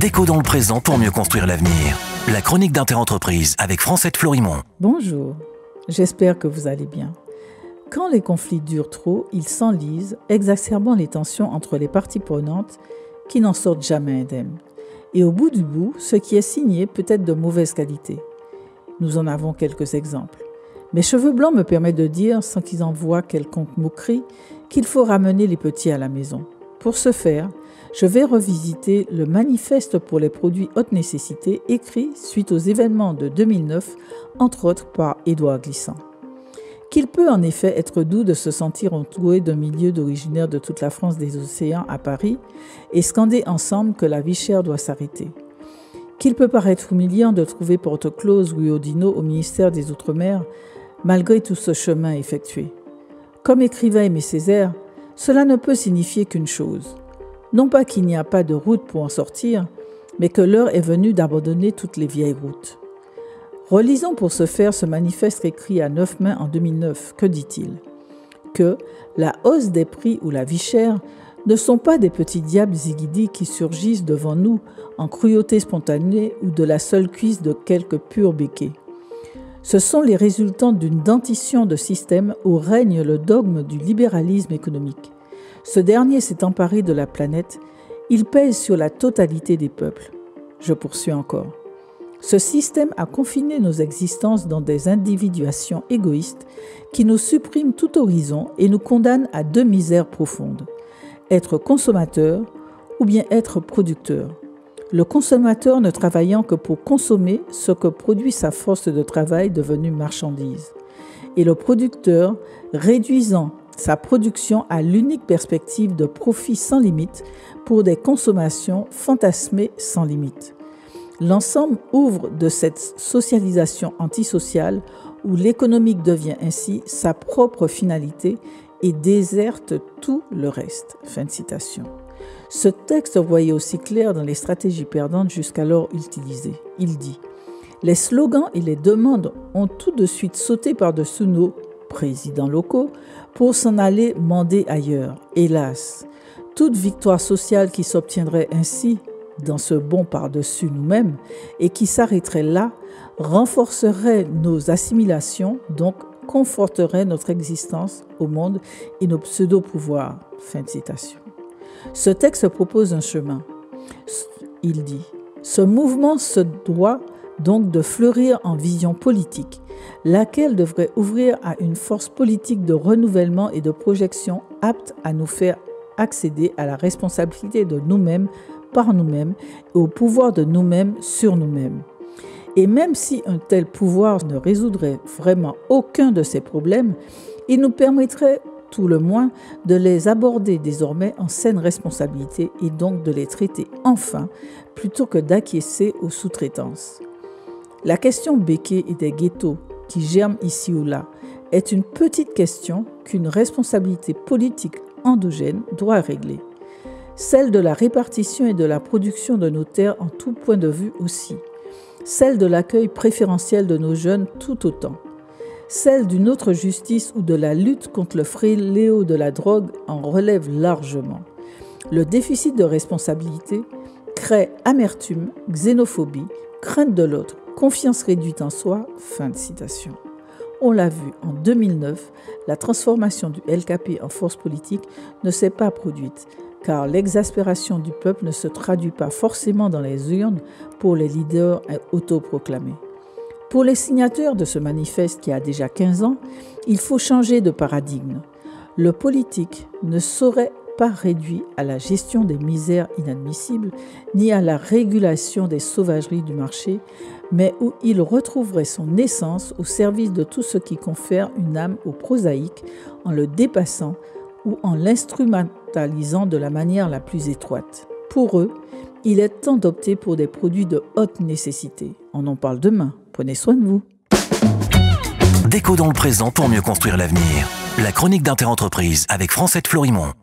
Déco dans le présent pour mieux construire l'avenir. La chronique d'Interentreprise avec Francette Florimond. Bonjour, j'espère que vous allez bien. Quand les conflits durent trop, ils s'enlisent, exacerbant les tensions entre les parties prenantes qui n'en sortent jamais indemnes. Et au bout du bout, ce qui est signé peut être de mauvaise qualité. Nous en avons quelques exemples. Mes cheveux blancs me permettent de dire, sans qu'ils en voient quelconque moquerie, qu'il faut ramener les petits à la maison. Pour ce faire, je vais revisiter le manifeste pour les produits haute nécessité écrit suite aux événements de 2009, entre autres par Édouard Glissant. Qu'il peut en effet être doux de se sentir entouré d'un milieu originaire de toute la France des océans à Paris et scander ensemble que la vie chère doit s'arrêter. Qu'il peut paraître humiliant de trouver porte close rue Oudinot au ministère des Outre-mer, malgré tout ce chemin effectué. Comme écrivait Aimé Césaire, cela ne peut signifier qu'une chose. Non pas qu'il n'y a pas de route pour en sortir, mais que l'heure est venue d'abandonner toutes les vieilles routes. Relisons pour ce faire ce manifeste écrit à 9 mains en 2009. Que dit-il ? Que la hausse des prix ou la vie chère ne sont pas des petits diables ziguidis qui surgissent devant nous en cruauté spontanée ou de la seule cuisse de quelques purs béquets. Ce sont les résultants d'une dentition de système où règne le dogme du libéralisme économique. Ce dernier s'est emparé de la planète, il pèse sur la totalité des peuples. Je poursuis encore. Ce système a confiné nos existences dans des individuations égoïstes qui nous suppriment tout horizon et nous condamnent à deux misères profondes. Être consommateur ou bien être producteur. Le consommateur ne travaillant que pour consommer ce que produit sa force de travail devenue marchandise. Et le producteur réduisant sa production à l'unique perspective de profit sans limite pour des consommations fantasmées sans limite. L'ensemble ouvre de cette socialisation antisociale où l'économique devient ainsi sa propre finalité et déserte tout le reste. Fin de citation. Ce texte voyait aussi clair dans les stratégies perdantes jusqu'alors utilisées. Il dit « Les slogans et les demandes ont tout de suite sauté par-dessus nos présidents locaux pour s'en aller mander ailleurs. Hélas, toute victoire sociale qui s'obtiendrait ainsi dans ce bond par-dessus nous-mêmes et qui s'arrêterait là, renforcerait nos assimilations, donc conforterait notre existence au monde et nos pseudo-pouvoirs. » Fin de citation. Ce texte propose un chemin. Il dit « Ce mouvement se doit donc de fleurir en vision politique, laquelle devrait ouvrir à une force politique de renouvellement et de projection apte à nous faire accéder à la responsabilité de nous-mêmes par nous-mêmes et au pouvoir de nous-mêmes sur nous-mêmes. Et même si un tel pouvoir ne résoudrait vraiment aucun de ces problèmes, il nous permettrait tout le moins de les aborder désormais en saine responsabilité et donc de les traiter enfin plutôt que d'acquiescer aux sous-traitances. La question béquée et des ghettos qui germent ici ou là est une petite question qu'une responsabilité politique endogène doit régler. Celle de la répartition et de la production de nos terres en tout point de vue aussi. Celle de l'accueil préférentiel de nos jeunes tout autant. Celle d'une autre justice ou de la lutte contre le fléau de la drogue en relève largement. Le déficit de responsabilité crée amertume, xénophobie, crainte de l'autre, confiance réduite en soi. Fin de citation. On l'a vu en 2009, la transformation du LKP en force politique ne s'est pas produite, car l'exaspération du peuple ne se traduit pas forcément dans les urnes pour les leaders autoproclamés. Pour les signataires de ce manifeste qui a déjà 15 ans, il faut changer de paradigme. Le politique ne saurait pas réduit à la gestion des misères inadmissibles, ni à la régulation des sauvageries du marché, mais où il retrouverait son essence au service de tout ce qui confère une âme au prosaïque en le dépassant ou en l'instrumentalisant de la manière la plus étroite. Pour eux, il est temps d'opter pour des produits de haute nécessité. On en parle demain. Prenez soin de vous. Déco dans le présent pour mieux construire l'avenir. La chronique d'Interentreprise avec Francette Florimond.